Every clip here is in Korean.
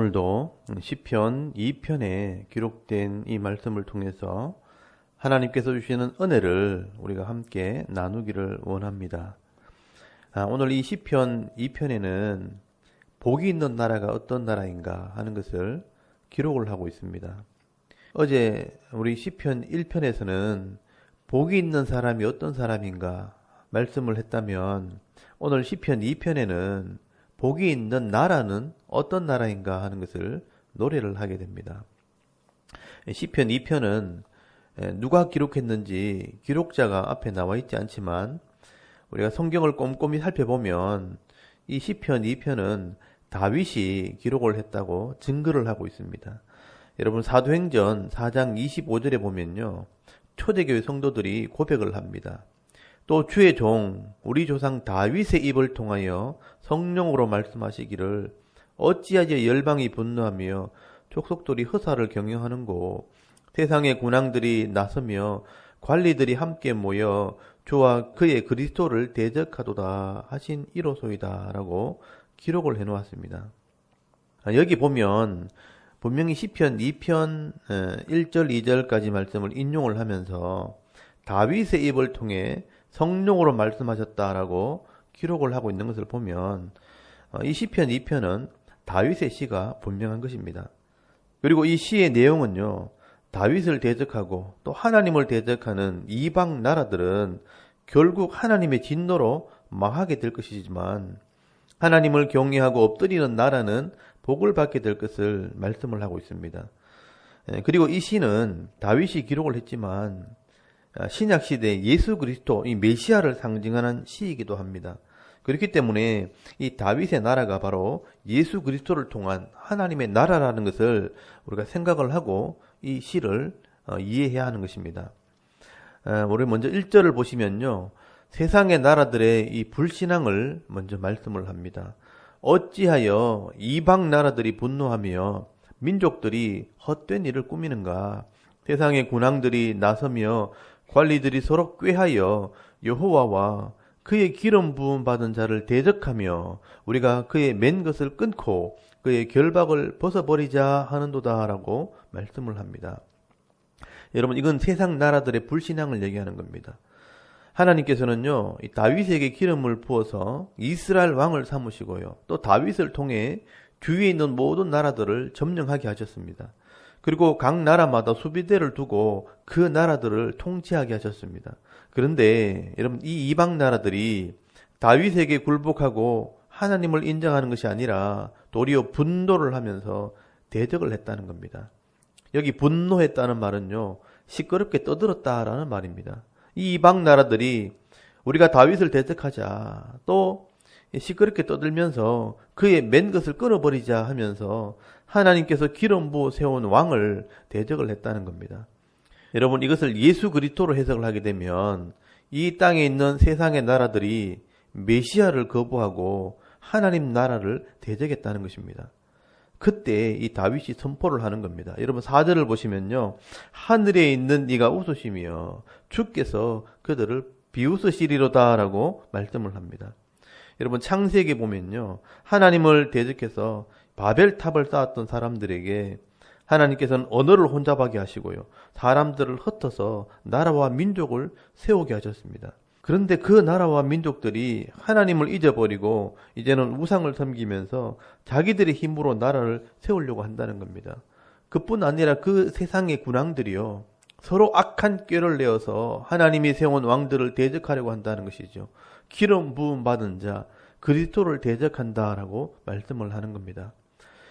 오늘도 시편 2편에 기록된 이 말씀을 통해서 하나님께서 주시는 은혜를 우리가 함께 나누기를 원합니다. 오늘 이 시편 2편에는 복이 있는 나라가 어떤 나라인가 하는 것을 기록을 하고 있습니다. 어제 우리 시편 1편에서는 복이 있는 사람이 어떤 사람인가 말씀을 했다면, 오늘 시편 2편에는 복이 있는 나라는 어떤 나라인가 하는 것을 노래를 하게 됩니다. 시편 2편은 누가 기록했는지 기록자가 앞에 나와 있지 않지만, 우리가 성경을 꼼꼼히 살펴보면 이 시편 2편은 다윗이 기록을 했다고 증거를 하고 있습니다. 여러분, 사도행전 4장 25절에 보면요, 초대교회 성도들이 고백을 합니다. 또 주의 종 우리 조상 다윗의 입을 통하여 성령으로 말씀하시기를, 어찌하여 열방이 분노하며 족속들이 허사를 경영하는고, 세상의 군왕들이 나서며 관리들이 함께 모여 주와 그의 그리스도를 대적하도다 하신 이로소이다 라고 기록을 해놓았습니다. 여기 보면 분명히 시편 2편 1절 2절까지 말씀을 인용을 하면서 다윗의 입을 통해 성령으로 말씀하셨다라고 기록을 하고 있는 것을 보면, 이 시편 2편은 다윗의 시가 분명한 것입니다. 그리고 이 시의 내용은요, 다윗을 대적하고 또 하나님을 대적하는 이방 나라들은 결국 하나님의 진노로 망하게 될 것이지만, 하나님을 경외하고 엎드리는 나라는 복을 받게 될 것을 말씀을 하고 있습니다. 그리고 이 시는 다윗이 기록을 했지만 신약시대 예수 그리스도, 이 메시아를 상징하는 시이기도 합니다. 그렇기 때문에 이 다윗의 나라가 바로 예수 그리스도를 통한 하나님의 나라라는 것을 우리가 생각을 하고 이 시를 이해해야 하는 것입니다. 우리 먼저 1절을 보시면요, 세상의 나라들의 이 불신앙을 먼저 말씀을 합니다. 어찌하여 이방 나라들이 분노하며 민족들이 헛된 일을 꾸미는가. 세상의 군왕들이 나서며 관리들이 서로 꾀하여 여호와와 그의 기름 부음 받은 자를 대적하며 우리가 그의 맨 것을 끊고 그의 결박을 벗어버리자 하는도다 라고 말씀을 합니다. 여러분, 이건 세상 나라들의 불신앙을 얘기하는 겁니다. 하나님께서는요, 이 다윗에게 기름을 부어서 이스라엘 왕을 삼으시고요, 또 다윗을 통해 주위에 있는 모든 나라들을 점령하게 하셨습니다. 그리고 각 나라마다 수비대를 두고 그 나라들을 통치하게 하셨습니다. 그런데 여러분, 이 이방 나라들이 다윗에게 굴복하고 하나님을 인정하는 것이 아니라 도리어 분노를 하면서 대적을 했다는 겁니다. 여기 분노했다는 말은요, 시끄럽게 떠들었다라는 말입니다. 이 이방 나라들이 우리가 다윗을 대적하자, 또 시끄럽게 떠들면서 그의 맨 것을 끊어버리자 하면서 하나님께서 기름 부어 세운 왕을 대적을 했다는 겁니다. 여러분, 이것을 예수 그리스도로 해석을 하게 되면 이 땅에 있는 세상의 나라들이 메시아를 거부하고 하나님 나라를 대적했다는 것입니다. 그때 이 다윗이 선포를 하는 겁니다. 여러분, 4절을 보시면요, 하늘에 있는 네가 웃으시며 주께서 그들을 비웃으시리로다 라고 말씀을 합니다. 여러분, 창세기에 보면요, 하나님을 대적해서 바벨탑을 쌓았던 사람들에게 하나님께서는 언어를 혼잡하게 하시고요, 사람들을 흩어서 나라와 민족을 세우게 하셨습니다. 그런데 그 나라와 민족들이 하나님을 잊어버리고 이제는 우상을 섬기면서 자기들의 힘으로 나라를 세우려고 한다는 겁니다. 그뿐 아니라 그 세상의 군왕들이요, 서로 악한 꾀를 내어서 하나님이 세운 왕들을 대적하려고 한다는 것이죠. 기름 부음 받은 자 그리스도를 대적한다라고 말씀을 하는 겁니다.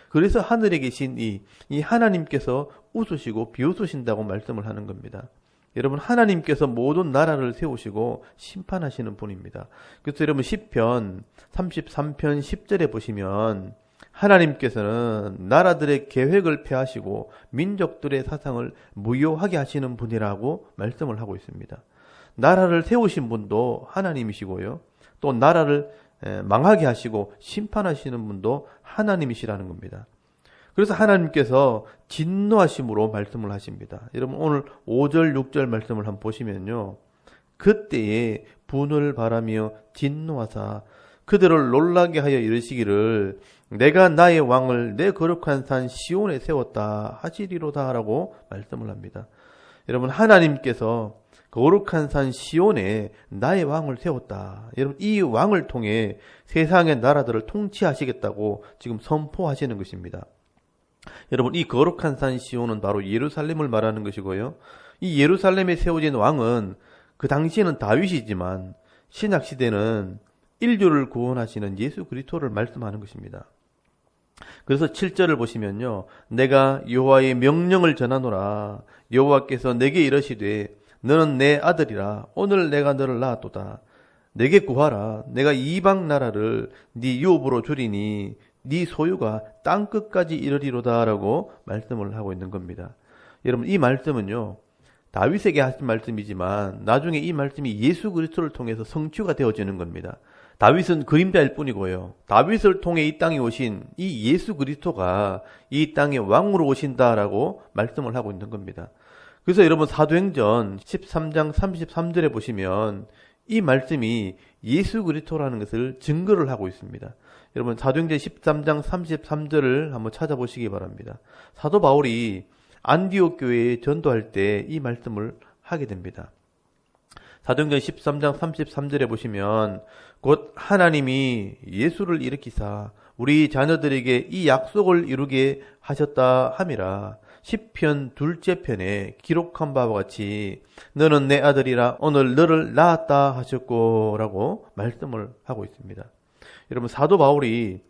그래서 하늘에 계신 이 하나님께서 웃으시고 비웃으신다고 말씀을 하는 겁니다. 여러분, 하나님께서 모든 나라를 세우시고 심판하시는 분입니다. 그래서 여러분, 시편 33편 10절에 보시면 하나님께서는 나라들의 계획을 폐하시고 민족들의 사상을 무효하게 하시는 분이라고 말씀을 하고 있습니다. 나라를 세우신 분도 하나님이시고요, 또 나라를 망하게 하시고 심판하시는 분도 하나님이시라는 겁니다. 그래서 하나님께서 진노하심으로 말씀을 하십니다. 여러분, 오늘 5절 6절 말씀을 한번 보시면요, 그때에 분을 바라며 진노하사 그들을 놀라게 하여 이르시기를 내가 나의 왕을 내 거룩한 산 시온에 세웠다 하시리로다 라고 말씀을 합니다. 여러분, 하나님께서 거룩한 산 시온에 나의 왕을 세웠다. 여러분, 이 왕을 통해 세상의 나라들을 통치하시겠다고 지금 선포하시는 것입니다. 여러분, 이 거룩한 산 시온은 바로 예루살렘을 말하는 것이고요. 이 예루살렘에 세워진 왕은 그 당시에는 다윗이지만 신약 시대는 인류를 구원하시는 예수 그리스도를 말씀하는 것입니다. 그래서 7절을 보시면요. 내가 여호와의 명령을 전하노라. 여호와께서 내게 이르시되 너는 내 아들이라. 오늘 내가 너를 낳았도다. 내게 구하라. 내가 이방 나라를 네 유업으로 주리니 네 소유가 땅끝까지 이르리로다 라고 말씀을 하고 있는 겁니다. 여러분, 이 말씀은요. 다윗에게 하신 말씀이지만 나중에 이 말씀이 예수 그리스도를 통해서 성취가 되어지는 겁니다. 다윗은 그림자일 뿐이고요. 다윗을 통해 이 땅에 오신 이 예수 그리스도가 이 땅의 왕으로 오신다라고 말씀을 하고 있는 겁니다. 그래서 여러분, 사도행전 13장 33절에 보시면 이 말씀이 예수 그리스도라는 것을 증거를 하고 있습니다. 여러분, 사도행전 13장 33절을 한번 찾아보시기 바랍니다. 사도 바울이 안디옥 교회에 전도할 때 이 말씀을 하게 됩니다. 사도행전 13장 33절에 보시면 곧 하나님이 예수를 일으키사 우리 자녀들에게 이 약속을 이루게 하셨다 함이라. 시편 2째 편에 기록한 바와 같이 너는 내 아들이라 오늘 너를 낳았다 하셨고 라고 말씀을 하고 있습니다. 여러분, 사도 바울이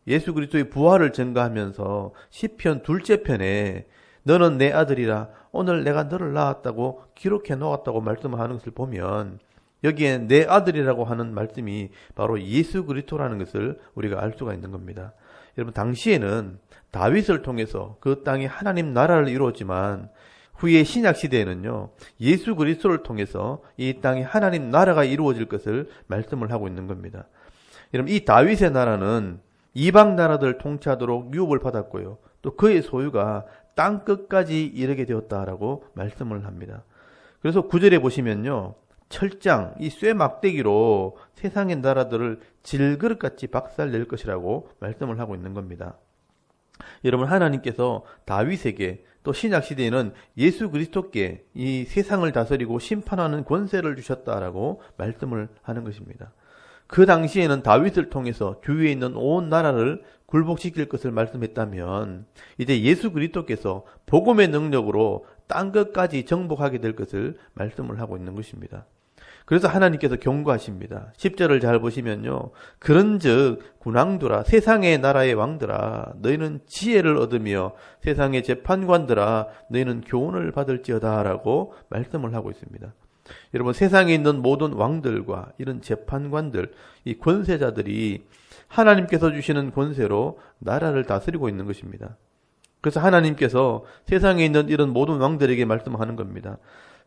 예수 그리스도의 부활을 증거하면서 시편 2째 편에 너는 내 아들이라 오늘 내가 너를 낳았다고 기록해 놓았다고 말씀하는 것을 보면 여기에 내 아들이라고 하는 말씀이 바로 예수 그리스도라는 것을 우리가 알 수가 있는 겁니다. 여러분, 당시에는 다윗을 통해서 그 땅에 하나님 나라를 이루었지만 후에 신약 시대에는요, 예수 그리스도를 통해서 이 땅에 하나님 나라가 이루어질 것을 말씀을 하고 있는 겁니다. 여러분, 이 다윗의 나라는 이방 나라들을 통치하도록 유업을 받았고요. 또 그의 소유가 땅 끝까지 이르게 되었다라고 말씀을 합니다. 그래서 9절에 보시면요, 철장, 이 쇠 막대기로 세상의 나라들을 질그릇같이 박살낼 것이라고 말씀을 하고 있는 겁니다. 여러분, 하나님께서 다윗에게 또 신약 시대에는 예수 그리스도께 이 세상을 다스리고 심판하는 권세를 주셨다라고 말씀을 하는 것입니다. 그 당시에는 다윗을 통해서 주위에 있는 온 나라를 굴복시킬 것을 말씀했다면 이제 예수 그리스도께서 복음의 능력으로 땅 끝까지 정복하게 될 것을 말씀을 하고 있는 것입니다. 그래서 하나님께서 경고하십니다. 10절을 잘 보시면요, 그런즉 군왕들아 세상의 나라의 왕들아 너희는 지혜를 얻으며 세상의 재판관들아 너희는 교훈을 받을지어다 라고 말씀을 하고 있습니다. 여러분, 세상에 있는 모든 왕들과 이런 재판관들, 이 권세자들이 하나님께서 주시는 권세로 나라를 다스리고 있는 것입니다. 그래서 하나님께서 세상에 있는 이런 모든 왕들에게 말씀하는 겁니다.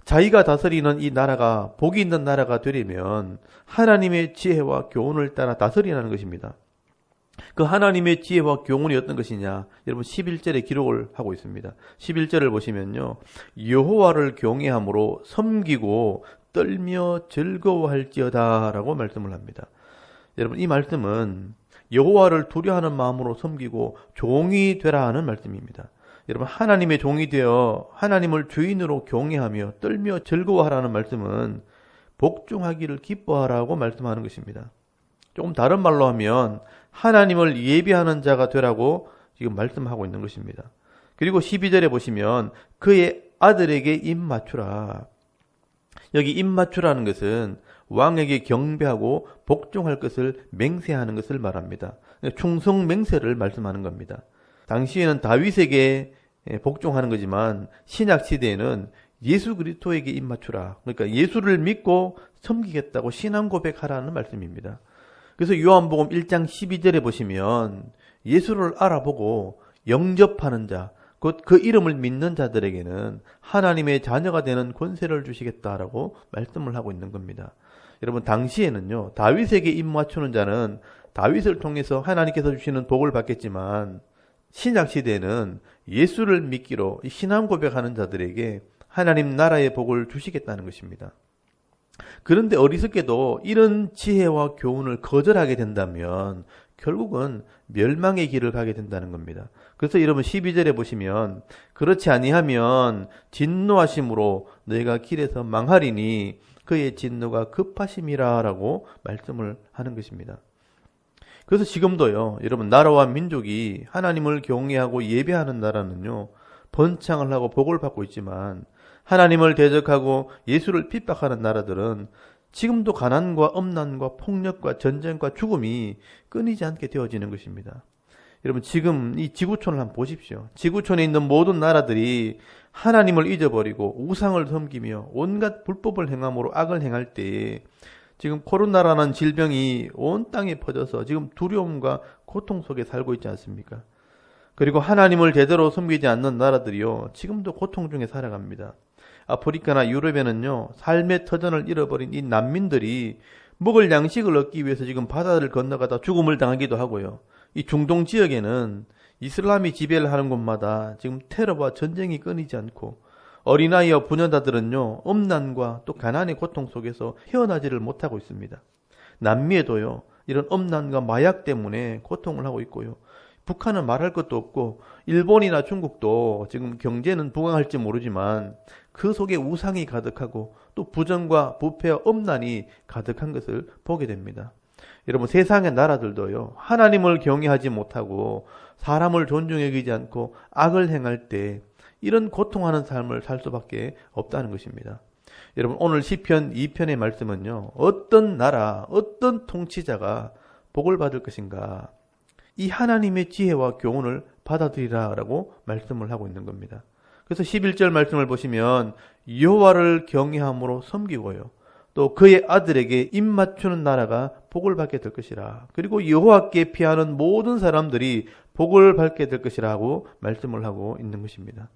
자기가 다스리는 이 나라가 복이 있는 나라가 되려면 하나님의 지혜와 교훈을 따라 다스리라는 것입니다. 그 하나님의 지혜와 교훈이 어떤 것이냐? 여러분, 11절에 기록을 하고 있습니다. 11절을 보시면요, 여호와를 경외함으로 섬기고 떨며 즐거워할지어다 라고 말씀을 합니다. 여러분, 이 말씀은 여호와를 두려워하는 마음으로 섬기고 종이 되라 하는 말씀입니다. 여러분, 하나님의 종이 되어 하나님을 주인으로 경외하며 떨며 즐거워하라는 말씀은 복종하기를 기뻐하라고 말씀하는 것입니다. 조금 다른 말로 하면 하나님을 예비하는 자가 되라고 지금 말씀하고 있는 것입니다. 그리고 12절에 보시면 그의 아들에게 입 맞추라. 여기 입 맞추라는 것은 왕에게 경배하고 복종할 것을 맹세하는 것을 말합니다. 충성 맹세를 말씀하는 겁니다. 당시에는 다윗에게 복종하는 거지만 신약 시대에는 예수 그리스도에게 입 맞추라. 그러니까 예수를 믿고 섬기겠다고 신앙 고백하라는 말씀입니다. 그래서 요한복음 1장 12절에 보시면 예수를 알아보고 영접하는 자, 곧 그 이름을 믿는 자들에게는 하나님의 자녀가 되는 권세를 주시겠다라고 말씀을 하고 있는 겁니다. 여러분, 당시에는요, 다윗에게 입 맞추는 자는 다윗을 통해서 하나님께서 주시는 복을 받겠지만 신약 시대에는 예수를 믿기로 신앙 고백하는 자들에게 하나님 나라의 복을 주시겠다는 것입니다. 그런데 어리석게도 이런 지혜와 교훈을 거절하게 된다면 결국은 멸망의 길을 가게 된다는 겁니다. 그래서 여러분 12절에 보시면 그렇지 아니하면 진노하심으로 너희가 길에서 망하리니 그의 진노가 급하심이라 라고 말씀을 하는 것입니다. 그래서 지금도요, 여러분 나라와 민족이 하나님을 경외하고 예배하는 나라는요, 번창을 하고 복을 받고 있지만 하나님을 대적하고 예수를 핍박하는 나라들은 지금도 가난과 엄난과 폭력과 전쟁과 죽음이 끊이지 않게 되어지는 것입니다. 여러분 지금 이 지구촌을 한번 보십시오. 지구촌에 있는 모든 나라들이 하나님을 잊어버리고 우상을 섬기며 온갖 불법을 행함으로 악을 행할 때에 지금 코로나라는 질병이 온 땅에 퍼져서 지금 두려움과 고통 속에 살고 있지 않습니까? 그리고 하나님을 제대로 섬기지 않는 나라들이요, 지금도 고통 중에 살아갑니다. 아프리카나 유럽에는요, 삶의 터전을 잃어버린 이 난민들이 먹을 양식을 얻기 위해서 지금 바다를 건너가다 죽음을 당하기도 하고요. 이 중동 지역에는 이슬람이 지배를 하는 곳마다 지금 테러와 전쟁이 끊이지 않고 어린아이와 부녀자들은요, 엄난과 또 가난의 고통 속에서 헤어나지를 못하고 있습니다. 남미에도요, 이런 엄난과 마약 때문에 고통을 하고 있고요. 북한은 말할 것도 없고 일본이나 중국도 지금 경제는 부강할지 모르지만 그 속에 우상이 가득하고 또 부정과 부패와 엄난이 가득한 것을 보게 됩니다. 여러분 세상의 나라들도요, 하나님을 경외하지 못하고 사람을 존중히 여기지 않고 악을 행할 때 이런 고통하는 삶을 살 수밖에 없다는 것입니다. 여러분 오늘 시편 2편의 말씀은요, 어떤 나라, 어떤 통치자가 복을 받을 것인가, 이 하나님의 지혜와 교훈을 받아들이라 라고 말씀을 하고 있는 겁니다. 그래서 11절 말씀을 보시면 여호와를 경외함으로 섬기고요, 또 그의 아들에게 입맞추는 나라가 복을 받게 될 것이라, 그리고 여호와께 피하는 모든 사람들이 복을 받게 될 것이라고 말씀을 하고 있는 것입니다.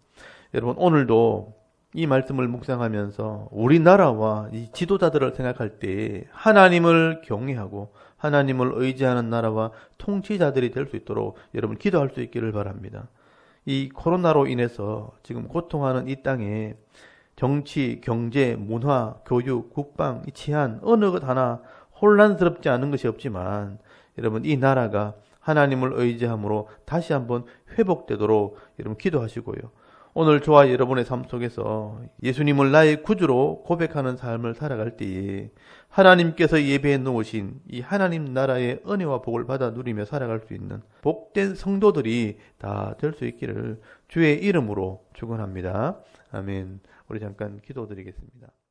여러분 오늘도 이 말씀을 묵상하면서 우리나라와 이 지도자들을 생각할 때 하나님을 경외하고 하나님을 의지하는 나라와 통치자들이 될 수 있도록 여러분 기도할 수 있기를 바랍니다. 이 코로나로 인해서 지금 고통하는 이 땅에 정치, 경제, 문화, 교육, 국방, 이 치안 어느 것 하나 혼란스럽지 않은 것이 없지만 여러분 이 나라가 하나님을 의지함으로 다시 한번 회복되도록 여러분 기도하시고요. 오늘 저와 여러분의 삶 속에서 예수님을 나의 구주로 고백하는 삶을 살아갈 때에 하나님께서 예배해 놓으신 이 하나님 나라의 은혜와 복을 받아 누리며 살아갈 수 있는 복된 성도들이 다 될 수 있기를 주의 이름으로 축원합니다. 아멘. 우리 잠깐 기도드리겠습니다.